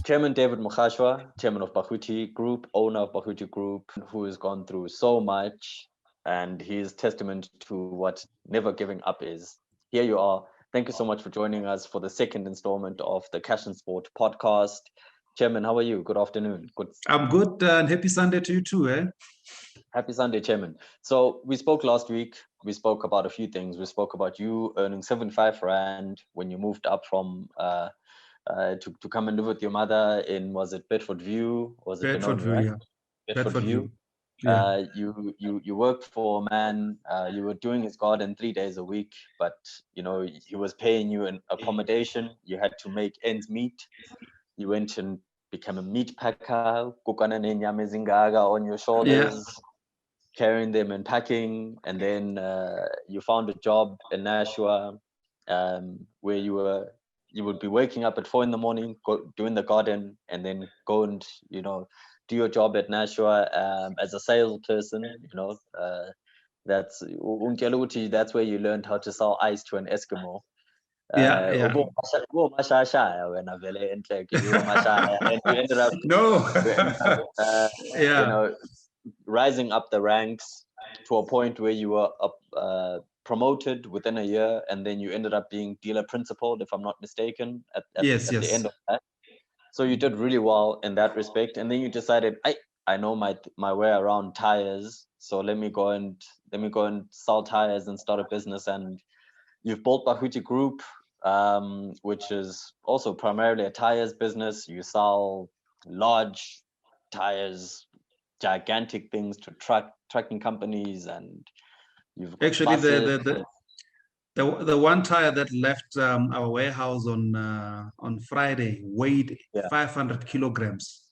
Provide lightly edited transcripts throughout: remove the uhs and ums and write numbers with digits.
Chairman David Mogashoa, chairman of Bahuti Group, owner of Bahuti Group, who has gone through so much, and he is testament to what never giving up is. Here you are. Thank you so much for joining us for the second installment of the Cash and Sport podcast. Chairman, how are you? Good afternoon. Good. I'm good, and happy Sunday to you too, eh? Happy Sunday, Chairman. So we spoke last week. We spoke about a few things. We spoke about you earning 75 Rand when you moved up from to come and live with your mother in, was it Bedford View? Was it Bedford Benoni, View, right? yeah. Bedford View. Yeah. You worked for a man. You were doing his garden 3 days a week, but you know he was paying you an accommodation. You had to make ends meet. You went and became a meat packer, kukana nenyama zingaga on your shoulders, carrying them and packing, and then you found a job in Nashua, where you would be waking up at 4 a.m, doing the garden, and then go and do your job at Nashua as a salesperson. That's that's where you learned how to sell ice to an Eskimo. Yeah. And you ended up No. uh, rising up the ranks to a point where you were promoted within a year, and then you ended up being dealer principal, if I'm not mistaken, at the end of that. So you did really well in that respect, and then you decided, I know my way around tires, so let me go and sell tires and start a business. And you've built Bahuti Group, which is also primarily a tires business. You sell large tires, gigantic things to trucking companies, and you've got Actually, buses. the one tire that left our warehouse on Friday weighed 500 kilograms.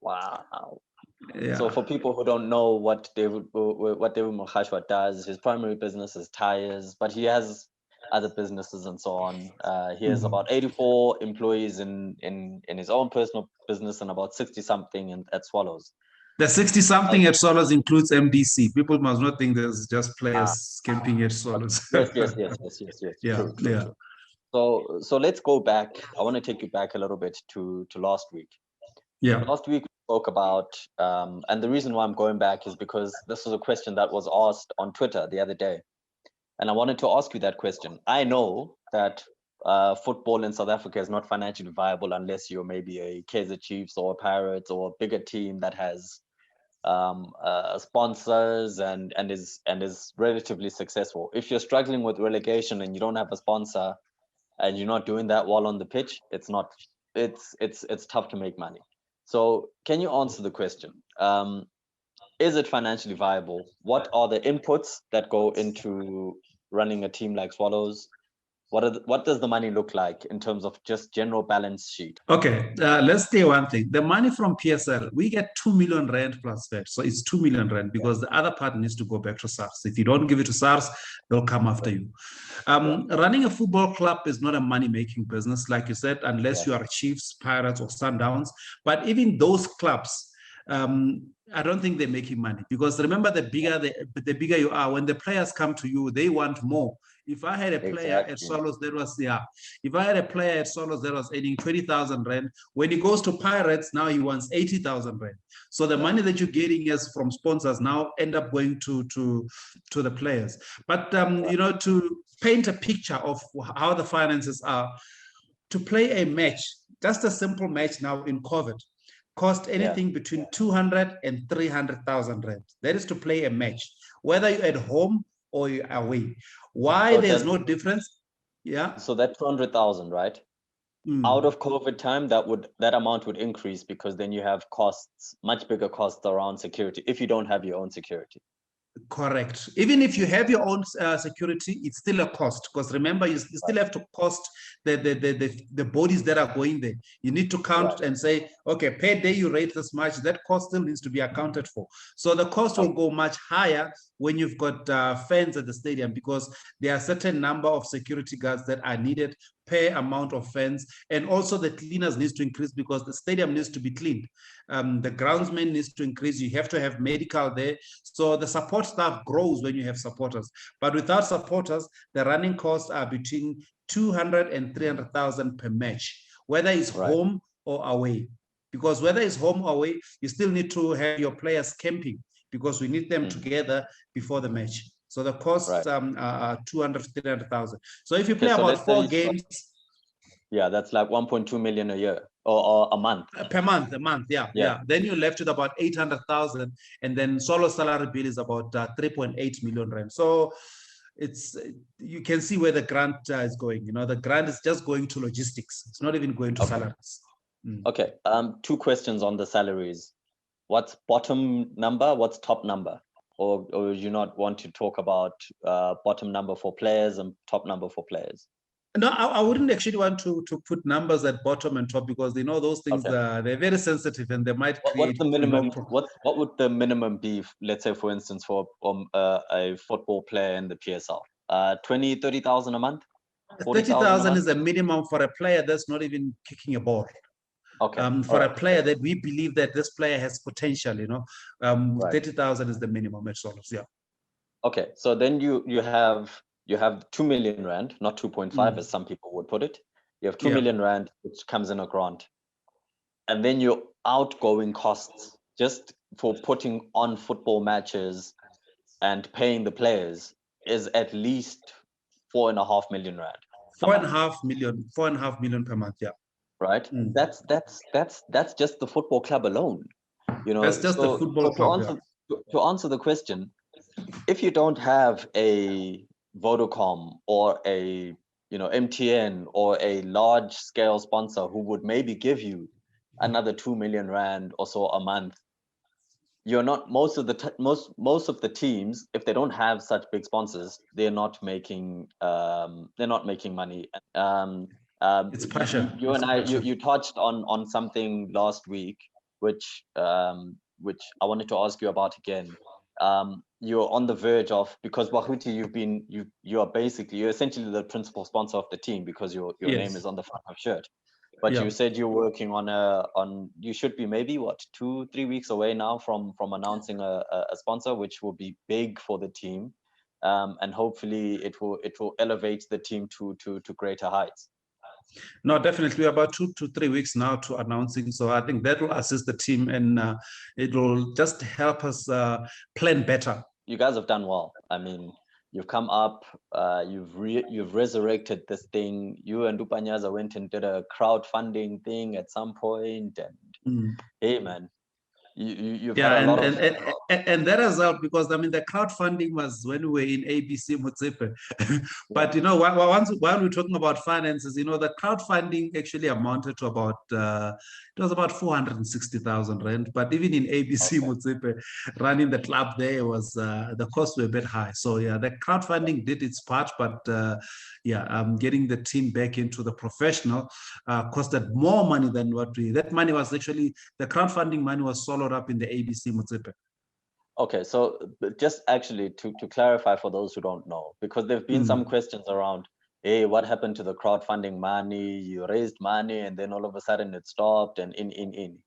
Wow. Yeah. So for people who don't know what David Mogashoa does, his primary business is tires, but he has other businesses and so on. He has about 84 employees in his own personal business, and about 60 something at Swallows. The 60 something at Swallows includes MDC. People must not think there's just players camping at Swallows. Yes. Yeah. True. So let's go back. I want to take you back a little bit to last week. Yeah. Last week we spoke about, and the reason why I'm going back is because this was a question that was asked on Twitter the other day. And I wanted to ask you that question. I know that football in South Africa is not financially viable unless you're maybe a Kaizer Chiefs or a Pirates or a bigger team that has sponsors and is relatively successful. If you're struggling with relegation and you don't have a sponsor and you're not doing that well on the pitch, it's tough to make money. So can you answer the question? Is it financially viable? What are the inputs that go into running a team like Swallows? What does the money look like in terms of just general balance sheet? Okay, let's say one thing. The money from PSL, we get 2 million Rand plus that. So it's 2 million Rand because the other part needs to go back to SARS. If you don't give it to SARS, they'll come after you. Running a football club is not a money-making business, like you said, unless you are Chiefs, Pirates, or Sundowns. But even those clubs, I don't think they're making money, because remember, the bigger you are, when the players come to you, they want more. If I had a player at Swallows that was earning 20,000 Rand, when he goes to Pirates, now he wants 80,000 Rand. So the money that you're getting is from sponsors now end up going to the players. But to paint a picture of how the finances are, to play a match, just a simple match now in COVID, cost anything between 200 and 300,000 Rand. That is to play a match, whether you're at home or you're away. Why there's no difference? Yeah. So that 200,000, right? Out of COVID time, that amount would increase, because then you have costs, much bigger costs around security if you don't have your own security. Correct. Even if you have your own security, it's still a cost, because remember, you still have to cost the bodies that are going there. You need to count and say, okay, per day you rate this much, that cost still needs to be accounted for. So the cost will go much higher when you've got fans at the stadium, because there are a certain number of security guards that are needed per amount of fans, and also the cleaners needs to increase, because the stadium needs to be cleaned. The groundsman needs to increase. You have to have medical there. So the support staff grows when you have supporters. But without supporters, the running costs are between 200 and 300,000 per match, whether it's home or away. Because whether it's home or away, you still need to have your players camping because we need them together before the match. So the costs are 200, 300,000. So if you play about 4 games. Yeah, that's like 1.2 million a year or a month. Per month, yeah. Then you're left with about 800,000, and then solo salary bill is about 3.8 million rand. So it's you can see where the grant is going. The grant is just going to logistics. It's not even going to salaries. Okay. 2 questions on the salaries. What's bottom number? What's top number? Or you not want to talk about bottom number for players and top number for players? No, I wouldn't actually want to put numbers at bottom and top because those things they're very sensitive and they might create. What's the minimum? What would the minimum be? Let's say, for instance, for a football player in the PSL, 20, 30,000 a month. 30,000 is the minimum for a player that's not even kicking a ball. Okay. For a player that we believe that this player has potential, 30,000 is the minimum at Swallows. Yeah. Okay, so then you have 2 million rand, not 2.5 as some people would put it. You have 2 million rand, which comes in a grant, and then your outgoing costs just for putting on football matches and paying the players is at least 4.5 million rand. 4.5 million per month. Yeah. Right. That's just the football club alone. That's just the football club. To answer the question, if you don't have a Vodacom or a MTN or a large scale sponsor who would maybe give you another 2 million rand or so a month, you're not most of the teams, if they don't have such big sponsors, they're not making money. It's pressure. You touched on something last week, which I wanted to ask you about again. You're on the verge of, because Bahuti, you're essentially the principal sponsor of the team because your name is on the front of shirt. But you said you're working on you should be maybe 2-3 weeks away now from announcing a sponsor, which will be big for the team, and hopefully it will elevate the team to greater heights. No, definitely. We're about 2 to 3 weeks now to announcing. So I think that will assist the team and it will just help us plan better. You guys have done well. I mean, you've come up, you've resurrected this thing. You and Upanyaza went and did a crowdfunding thing at some point, and hey, man, you've had a lot of. And that has helped because the crowdfunding was when we were in ABC Motsepe. But while we're talking about finances, the crowdfunding actually amounted to about it was about 460,000 rand. But even in ABC Motsepe, running the club there was the costs were a bit high. So the crowdfunding did its part, but getting the team back into the professional costed more money than that money was actually, the crowdfunding money was swallowed up in the ABC Motsepe. Okay, so just actually to clarify for those who don't know, because there have been some questions around, hey, what happened to the crowdfunding money? You raised money and then all of a sudden it stopped and in.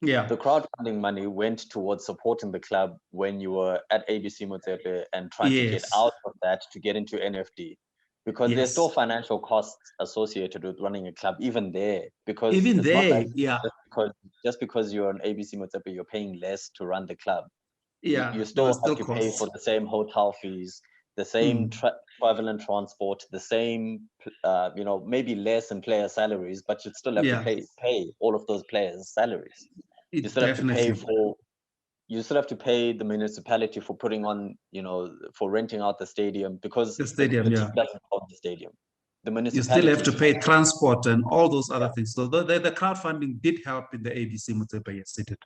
Yeah. The crowdfunding money went towards supporting the club when you were at ABC Motsepe and trying to get out of that to get into NFD. Because there's still financial costs associated with running a club, even there. Because just because you're an ABC Motsepe, you're paying less to run the club. You still have to pay for the same hotel fees, the same travel and transport, the same, maybe less in player salaries, but you'd still have to pay all of those players' salaries. You still have to pay the municipality for putting on, for renting out the stadium, because the stadium, the team doesn't own the stadium. The municipality, you still have to pay transport and all those other things. So the crowdfunding did help in the ABC Motsepe, yes, it did.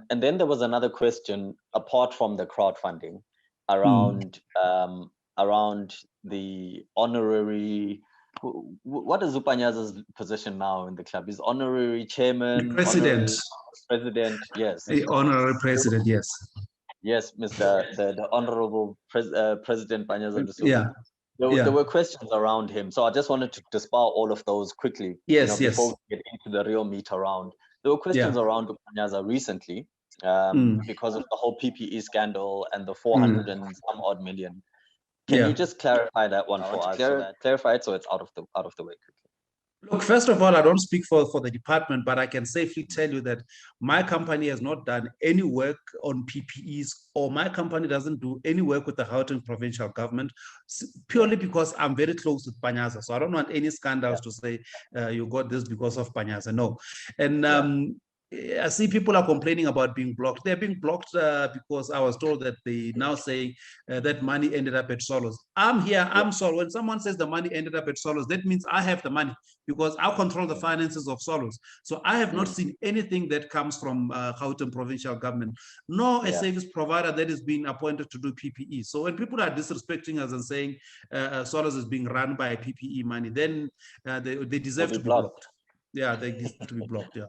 And then there was another question apart from the crowdfunding around the honorary. What is Upanyaza's position now in the club? Is honorary chairman, president, president? Yes, the honorary president. Yes. Yes, Mr. the honorable President Panyaza Lusuku. Yeah. There were questions around him, so I just wanted to dispel all of those quickly. Before we get into the real meat around. There were questions around Upanyaza recently because of the whole PPE scandal and the 400 and some odd million. Can you just clarify that one for us? Clarify it so it's out of the way quickly. Look, first of all, I don't speak for the department, but I can safely tell you that my company has not done any work on PPEs, or my company doesn't do any work with the Gauteng provincial government, purely because I'm very close with Panyaza. So I don't want any scandals to say you got this because of Panyaza. No. And I see people are complaining about being blocked. They're being blocked because I was told that they now say that money ended up at Swallows. I'm here, I'm Swallows. When someone says the money ended up at Swallows, that means I have the money, because I control the finances of Swallows. So I have not seen anything that comes from Gauteng provincial government, nor a service provider that is being appointed to do PPE. So when people are disrespecting us and saying Swallows is being run by PPE money, then they deserve to be blocked. Yeah, they deserve to be blocked. Yeah.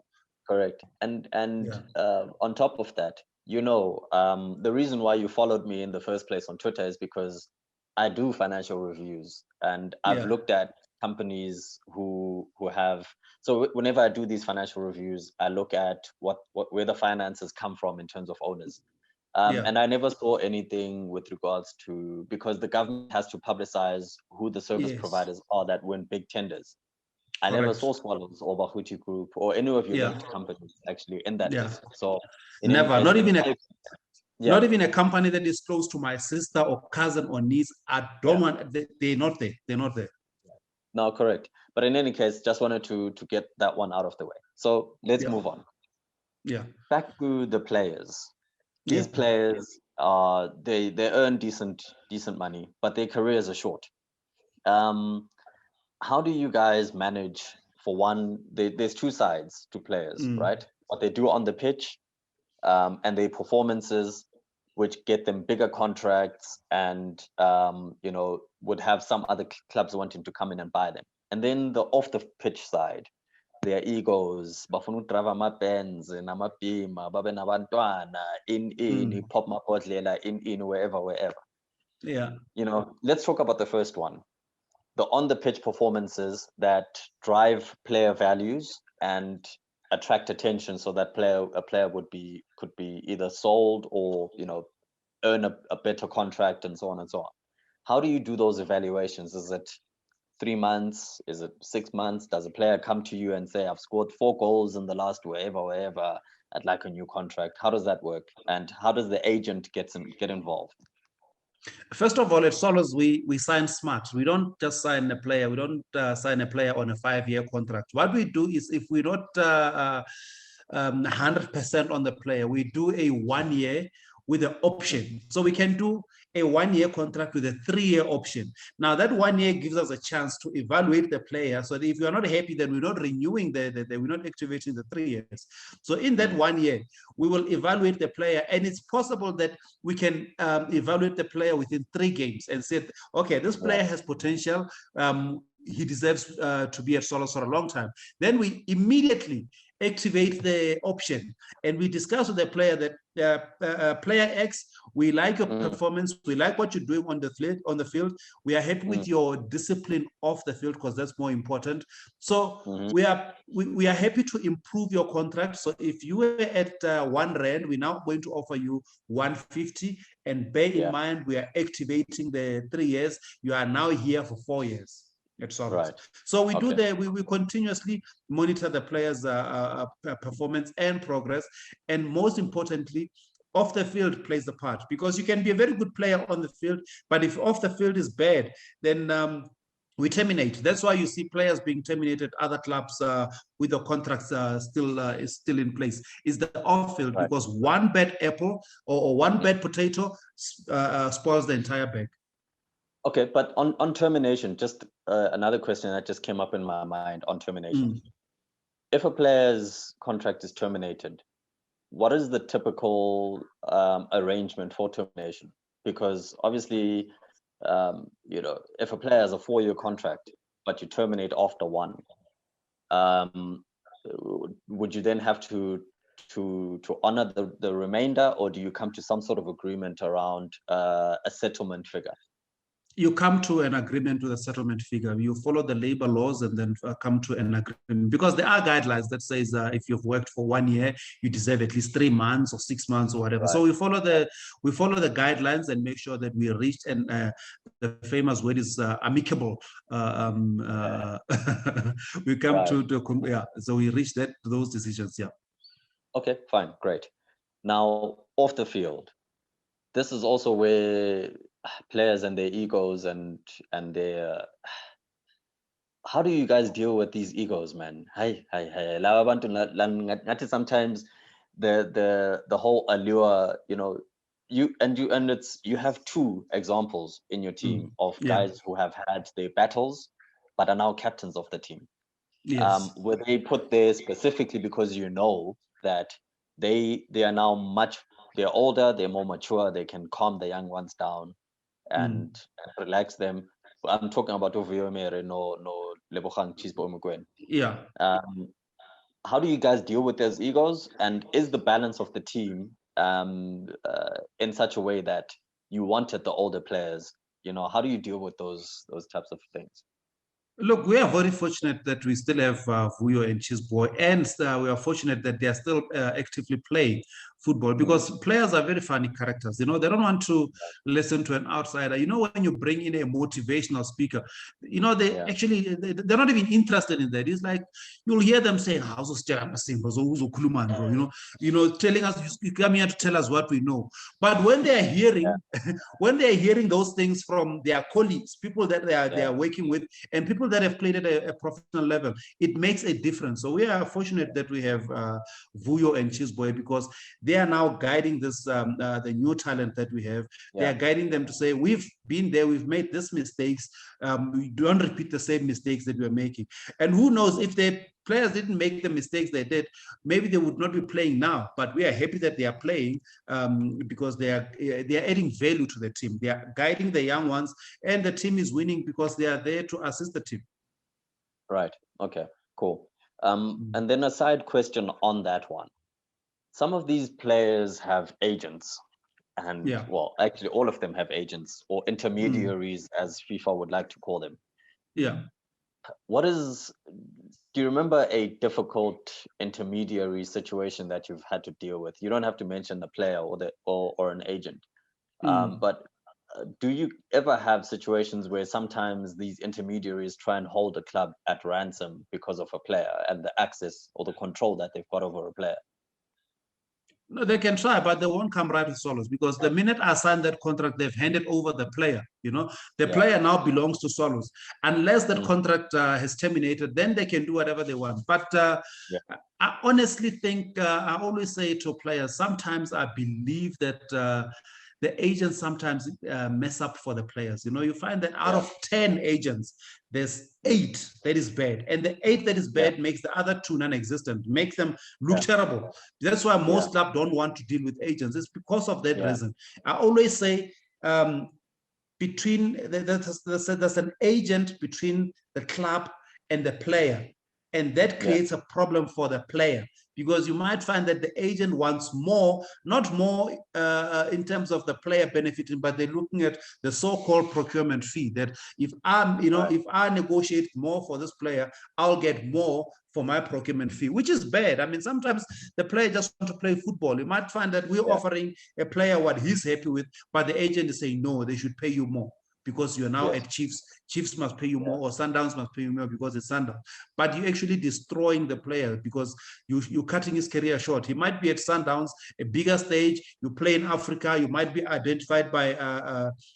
Correct. And on top of that, the reason why you followed me in the first place on Twitter is because I do financial reviews, and I've looked at companies who have. So whenever I do these financial reviews, I look at where the finances come from in terms of owners. And I never saw anything with regards to, because the government has to publicize who the service providers are that win big tenders. I never saw Swallows or Bahuti Group or any of your linked companies actually in that list. So never, not even a company that is close to my sister or cousin or niece. I don't want. They're not there. They're not there. No, correct. But in any case, just wanted to get that one out of the way. So let's move on. Yeah. Back to the players. These players they earn decent money, but their careers are short. How do you guys manage? For one, there's two sides to players, right? What they do on the pitch, and their performances, which get them bigger contracts, and would have some other clubs wanting to come in and buy them. And then the off the pitch side, their egos, bafuna udrava ama-Benz namabhima, babe nabantwana, in pop mabhodlela, in wherever. Yeah. Let's talk about the first one. The on the pitch performances that drive player values and attract attention, so that a player could be either sold or earn a better contract, and so on and so on. How do you do those evaluations? Is it 3 months? Is it 6 months? Does a player come to you and say, I've scored 4 goals in the last wherever, I'd like a new contract? How does that work? And how does the agent get involved? First of all, at Swallows, we sign smart. We don't just sign a player. We don't sign a player on a 5-year contract. What we do is, if we're not 100% on the player, we do a 1 year with an option. So we can do a 1-year contract with a 3-year option. Now that 1 year gives us a chance to evaluate the player. So if you're not happy, then we're not renewing we're not activating the 3 years. So in that 1 year, we will evaluate the player, and it's possible that we can evaluate the player within 3 games and say, okay, this player has potential. He deserves to be at Swallows for a long time. Then we immediately activate the option, and we discuss with the player that player X, we like your performance, we like what you're doing on the field, we are happy with your discipline off the field, because that's more important. So we are happy to improve your contract. So if you were at R1, we're now going to offer you 150, and bear in mind we are activating the 3 years. You are now here for 4 years. Right. So we do we continuously monitor the players' performance and progress, and most importantly, off the field plays the part, because you can be a very good player on the field, but if off the field is bad, then we terminate. That's why you see players being terminated, other clubs with the contracts is still in place. Is the off field, because one bad apple or one bad potato spoils the entire bag. Okay, but on termination, just another question that just came up in my mind on termination. If a player's contract is terminated, what is the typical arrangement for termination? Because obviously, if a player has a 4-year contract, but you terminate after 1, would you then have to honor the remainder, or do you come to some sort of agreement around a settlement figure? You come to an agreement with a settlement figure. You follow the labor laws and then come to an agreement, because there are guidelines that says if you've worked for 1 year, you deserve at least 3 months or 6 months or whatever. Right. So we follow the guidelines and make sure that we reached, and the famous word is amicable. We come Right. so we reach those decisions. Yeah. Okay, fine, great. Now, off the field, this is also where players and their egos and their how do you guys deal with these egos, man? Hi. Laba bantu ngathi sometimes the whole allure, you have two examples in your team of Yeah. guys who have had their battles but are now captains of the team. Yes. Were they put there specifically because you know that they are now they're older, they're more mature, they can calm the young ones down and relax them. I'm talking about Ovio Mere, no Lebogang Chisbo Mugwen. Yeah. How do you guys deal with those egos? And is the balance of the team in such a way that you wanted the older players? How do you deal with those types of things? Look, we are very fortunate that we still have Vuyo and Chisboy, and we are fortunate that they are still actively playing football, because players are very funny characters. They don't want to listen to an outsider. When you bring in a motivational speaker, they actually they're not even interested in that. It's like you'll hear them saying, telling us, you come here to tell us what we know. But when they are hearing those things from their colleagues, people that they are working with, and people that have played at a professional level, it makes a difference. So we are fortunate that we have Vuyo and Chisboy, because they are now guiding this the new talent that we have. They are guiding them to say, we've been there, we've made these mistakes, we don't repeat the same mistakes that we're making. And who knows, if the players didn't make the mistakes they did, maybe they would not be playing now. But we are happy that they are playing, because they are adding value to the team. They are guiding the young ones, and the team is winning because they are there to assist the team. Right. Okay, cool. And then a side question on that one. Some of these players have agents, and well, actually all of them have agents or intermediaries, as FIFA would like to call them. Yeah. Do you remember a difficult intermediary situation that you've had to deal with? You don't have to mention the player or an agent, but do you ever have situations where sometimes these intermediaries try and hold a club at ransom because of a player and the access or the control that they've got over a player? No, they can try, but they won't come right with Swallows, because the minute I signed that contract, they've handed over the player. The player now belongs to Swallows. Unless that contract has terminated, then they can do whatever they want. But I honestly think, I always say to players, sometimes I believe that the agents sometimes mess up for the players. You find that out of 10 agents, there's 8 that is bad, and the 8 that is bad makes the other 2 non-existent, makes them look terrible. That's why most clubs don't want to deal with agents. It's because of that reason. I always say, there's an agent between the club and the player, and that creates a problem for the player, because you might find that the agent wants more, not more in terms of the player benefiting, but they're looking at the so-called procurement fee, that if if I negotiate more for this player, I'll get more for my procurement fee, which is bad. I mean, sometimes the player just wants to play football. You might find that we're offering a player what he's happy with, but the agent is saying, no, they should pay you more because you're now at Chiefs. Chiefs must pay you more, or Sundowns must pay you more because it's Sundowns. But you're actually destroying the player, because you're cutting his career short. He might be at Sundowns, a bigger stage. You play in Africa. You might be identified by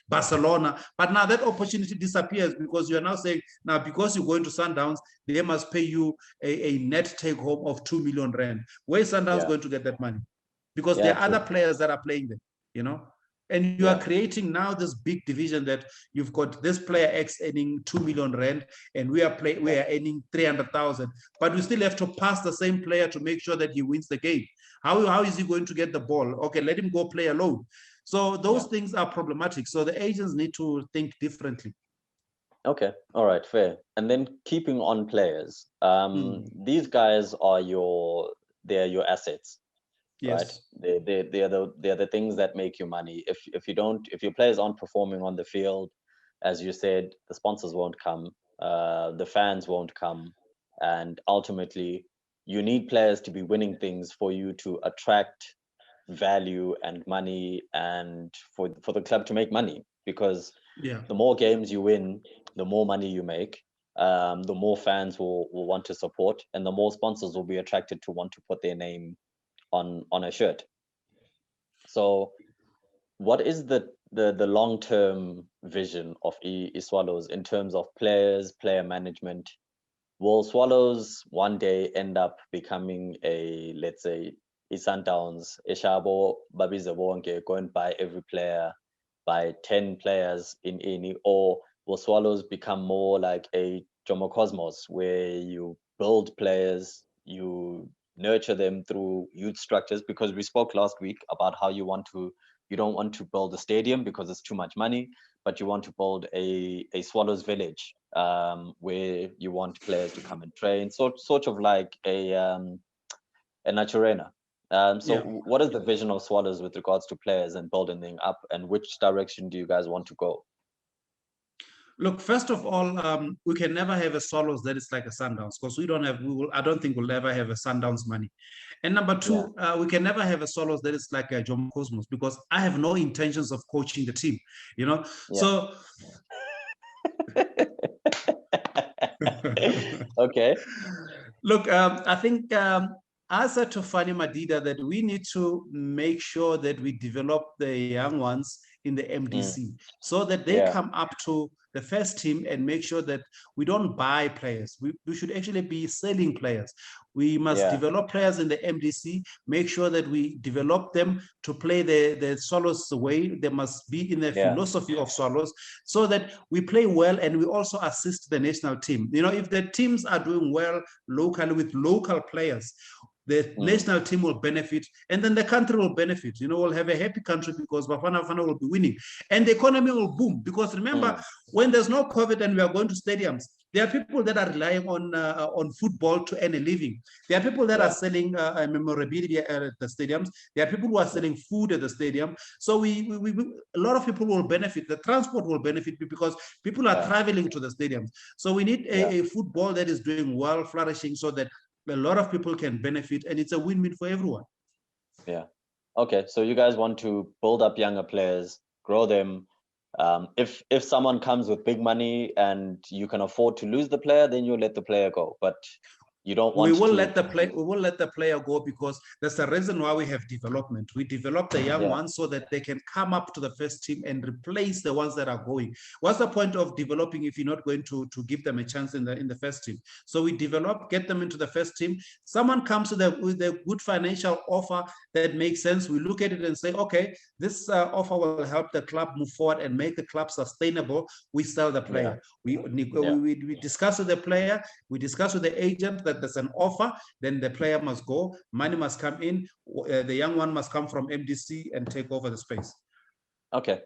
Barcelona. But now that opportunity disappears, because you're now saying, now because you're going to Sundowns, they must pay you a net take home of 2 million rand. Where is Sundowns going to get that money? Because there are other players that are playing them, And you are creating now this big division that you've got this player X earning 2 million rand, and we are earning 300,000, but we still have to pass the same player to make sure that he wins the game. How is he going to get the ball? Okay, let him go play alone. So those things are problematic. So the agents need to think differently. Okay, all right, fair. And then keeping on players, these guys are they're your assets. Right, they're the things that make you money. If your players aren't performing on the field, as you said, the sponsors won't come, the fans won't come, and ultimately you need players to be winning things for you to attract value and money, and for the club to make money, because the more games you win, the more money you make, the more fans will want to support, and the more sponsors will be attracted to want to put their name on a shirt. So what is the long-term vision of Swallows in terms of players, player management? Will Swallows one day end up becoming a, let's say, Sundowns, Eshabo, Babize Bonke, go and buy every player, buy 10 players in any, or will Swallows become more like a Jomo Cosmos, where you build players, you nurture them through youth structures? Because we spoke last week about how you don't want to build a stadium because it's too much money, but you want to build a Swallows village, where you want players to come and train, sort of like a Naturena. So what is the vision of Swallows with regards to players and building them up, and which direction do you guys want to go? Look, first of all, we can never have a Swallows that is like a Sundowns, because I don't think we'll ever have a Sundowns money. And number two, we can never have a Swallows that is like a Jomo Cosmos, because I have no intentions of coaching the team, So okay. Look, I think I said to Fanny Madida that we need to make sure that we develop the young ones in the MDC so that they come up to the first team, and make sure that we don't buy players. We should actually be selling players. We must develop players in the MDC, make sure that we develop them to play the Swallows way. They must be in the philosophy of Swallows, so that we play well, and we also assist the national team. If the teams are doing well locally with local players, the national team will benefit, and then the country will benefit. We'll have a happy country because Bafana will be winning, and the economy will boom. Because remember, when there's no COVID and we are going to stadiums, there are people that are relying on football to earn a living. There are people that are selling memorabilia at the stadiums. There are people who are selling food at the stadium. So a lot of people will benefit. The transport will benefit because people are traveling to the stadiums. So we need a football that is doing well, flourishing, so that a lot of people can benefit, and it's a win-win for everyone. Yeah. Okay. So you guys want to build up younger players, grow them. If someone comes with big money and you can afford to lose the player, then you let the player go. But you don't want we will let the player go, because that's the reason why we have development. We develop the young ones so that they can come up to the first team and replace the ones that are going. What's the point of developing if you're not going to give them a chance in the first team? So we develop, get them into the first team. Someone comes with a good financial offer that makes sense. We look at it and say, okay, this offer will help the club move forward and make the club sustainable. We sell the player. We discuss with the player. We discuss with the agent that there's an offer, then the player must go, money must come in, the young one must come from MDC and take over the space. Okay.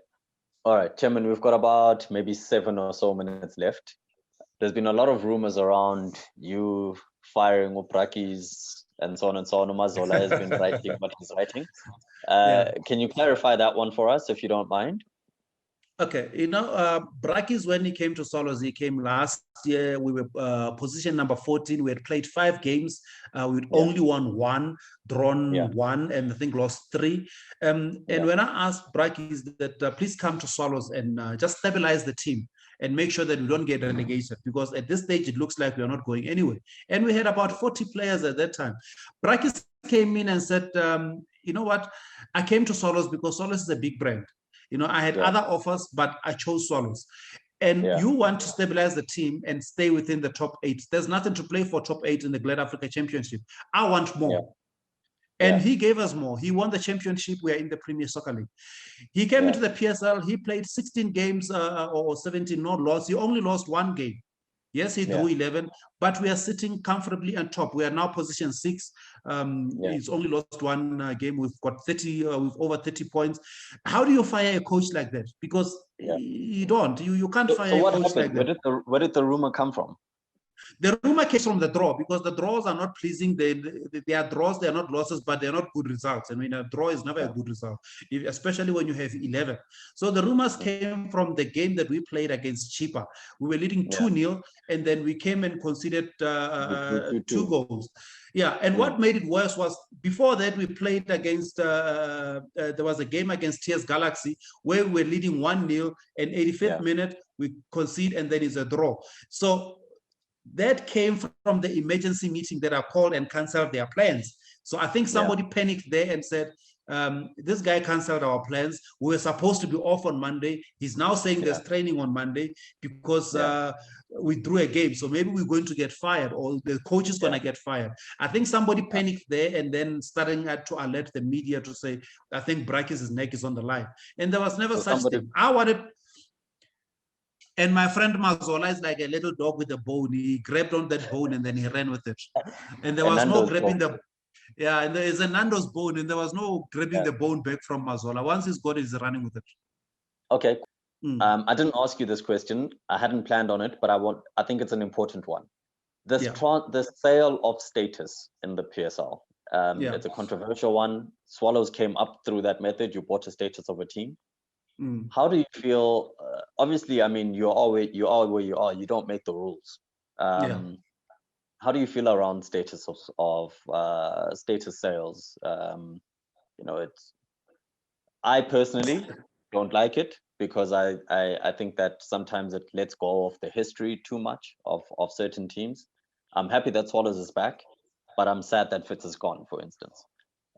All right, Chairman, we've got about maybe 7 or so minutes left. There's been a lot of rumors around you firing Uprakis and so on and so on. Umazola has been writing what he's writing. Can you clarify that one for us, if you don't mind? Okay, Brakis, when he came to Swallows, he came last year. We were position number 14. We had played 5 games. We only won 1, drawn 1, and I think lost 3. And when I asked Brakis that please come to Swallows and just stabilize the team and make sure that we don't get relegated, because at this stage it looks like we are not going anywhere. And we had about 40 players at that time. Brakis came in and said, you know what? I came to Swallows because Swallows is a big brand. I had other offers, but I chose Swallows. And you want to stabilize the team and stay within the top 8. There's nothing to play for top 8 in the Glad Africa Championship. I want more. And he gave us more. He won the championship. We are in the Premier Soccer League. He came into the PSL. He played 16 games or 17, no loss. He only lost 1 game. Yes, he drew 11, but we are sitting comfortably on top. We are now position 6. He's only lost 1 game. We've got 30, with over 30 points. How do you fire a coach like that? Because you don't. You can't fire a coach like that. Where did the rumor come from? The rumor came from the draw because the draws are not pleasing. They are draws, they are not losses, but they're not good results. I mean, a draw is never a good result, especially when you have 11. So the rumors came from the game that we played against Chipa. We were leading 2-0, and then we came and conceded 2 goals. Yeah, and what made it worse was before that we played against, there was a game against TS Galaxy where we were leading 1-0, and 85th minute we concede, and then it's a draw. So that came from the emergency meeting that I called and canceled their plans. So I think somebody panicked there and said, this guy canceled our plans. We were supposed to be off on Monday. He's now saying there's training on Monday because we drew a game. So maybe we're going to get fired, or the coach is going to get fired. I think somebody panicked there and then starting to alert the media to say, I think Brakes' neck is on the line. And there was never such thing. I wanted... And my friend Mazola is like a little dog with a bone. He grabbed on that bone and then he ran with it. And there was no grabbing the... Yeah, and there is a Nando's bone, and there was no grabbing the bone back from Mazola. Once he's got it, he's running with it. Okay. I didn't ask you this question. I hadn't planned on it, but I think it's an important one. The sale of status in the PSL. It's a controversial one. Swallows came up through that method. You bought a status of a team. How do you feel? Obviously, I mean, you are where you are. You don't make the rules. How do you feel around status of status sales? I personally don't like it because I think that sometimes it lets go of the history too much of certain teams. I'm happy that Swallows is back, but I'm sad that Fitz is gone, for instance.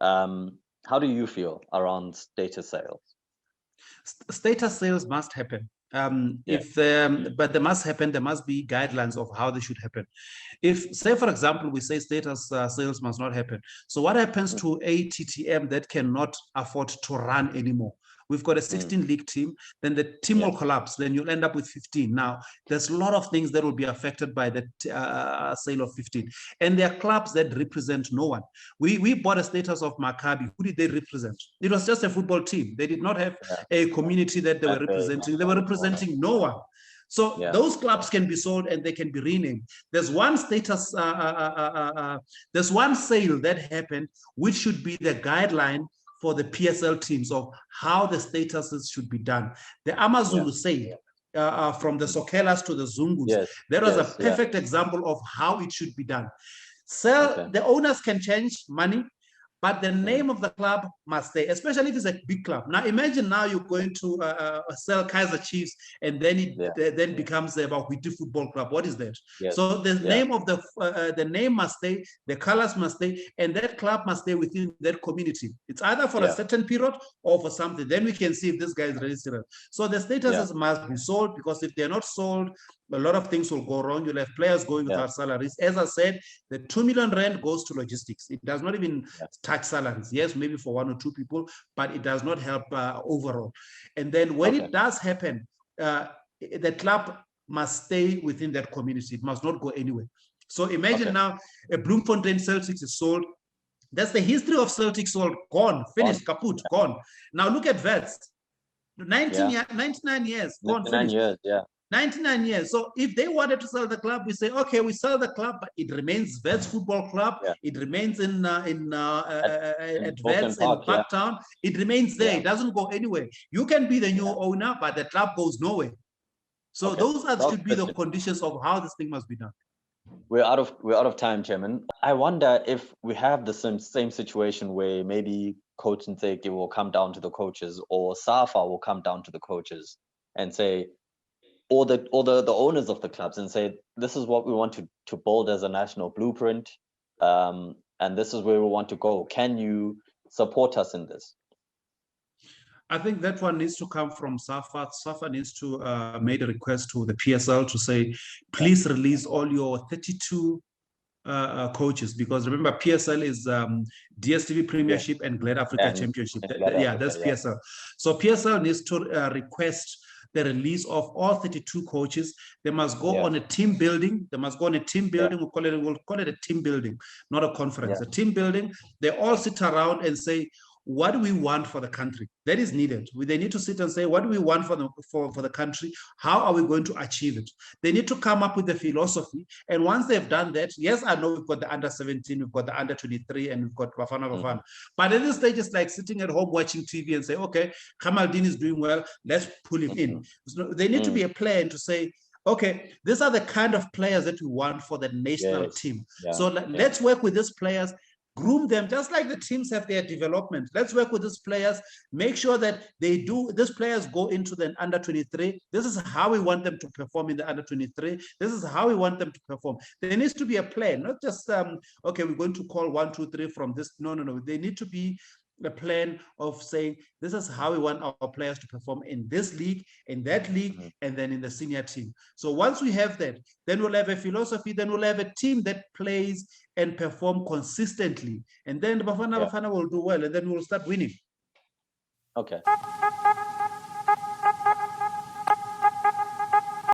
How do you feel around status sales? Status sales must happen. But they must happen. There must be guidelines of how they should happen. If, say, for example, we say status sales must not happen. So what happens to a TTM that cannot afford to run anymore? We've got a 16 league team, then the team will collapse, then you'll end up with 15. Now, there's a lot of things that will be affected by the sale of 15. And there are clubs that represent no one. We bought a status of Maccabi. Who did they represent? It was just a football team. They did not have a community that they were representing. They were representing no one. So those clubs can be sold and they can be renamed. There's one status, there's one sale that happened, which should be the guideline for the PSL teams of how the statuses should be done. The Amazulu sale, from the Sokelas to the Zungus, that was a perfect example of how it should be done. The owners can change money, but the name of the club must stay, especially if it's a big club. Now, imagine now you're going to sell Kaiser Chiefs, and then it then becomes about Wheatie Football Club. What is that? So the name of the name must stay, the colors must stay, and that club must stay within that community. It's either for a certain period or for something. Then we can see if this guy is registered. So the statuses must be sold, because if they're not sold, a lot of things will go wrong. You'll have players going without salaries. As I said, the 2 million rand goes to logistics. It does not even touch salaries. Yes, maybe for 1 or 2 people, but it does not help overall. And then when it does happen, the club must stay within that community. It must not go anywhere. So imagine now a Bloemfontein Celtics is sold. That's the history of Celtics sold. Gone, finished, kaput, gone. Now look at Vets. 99 years, gone, 99 finished. years, 99 years. So if they wanted to sell the club, we say, okay, we sell the club, but it remains Vets Football Club. It remains at Vets in Parktown. It remains there. It doesn't go anywhere. You can be the new owner, but the club goes nowhere. So those should be the conditions of how this thing must be done. We're out of time, Chairman. I wonder if we have the same situation where maybe Coach Nseki will come down to the coaches, or SAFA will come down to the coaches and say, or the owners of the clubs, and say, this is what we want to build as a national blueprint, and this is where we want to go. Can you support us in this? I think that one needs to come from SAFA. SAFA needs to make a request to the PSL to say, please release all your 32 coaches, because remember, PSL is DSTV Premiership and Glad Africa Championship. That's PSL. So PSL needs to request the release of all 32 coaches. They must go on a team building. They must go on a team building. We'll call it a team building, not a conference. A team building. They all sit around and say, what do we want for the country? That is needed. They need to sit and say, what do we want for the country? How are we going to achieve it? They need to come up with the philosophy. And once they've done that, yes, I know we've got the under 17, we've got the under 23, and we've got Bafana Bafana. But at this stage, it's like sitting at home watching TV and say, okay, Kamaldeen is doing well, let's pull him in. So they need to be a plan to say, okay, these are the kind of players that we want for the national team. So let's work with these players, groom them just like the teams have their development. Let's work with these players, make sure that these players go into the under 23. This is how we want them to perform in the under 23. This is how we want them to perform. There needs to be a plan, not just, okay, we're going to call 1, 2, 3 from this. No. They need to be a plan of saying, this is how we want our players to perform in this league, in that league, and then in the senior team. So once we have that, then we'll have a philosophy, then we'll have a team that plays and perform consistently. And then Bafana will do well, and then we'll start winning. Okay.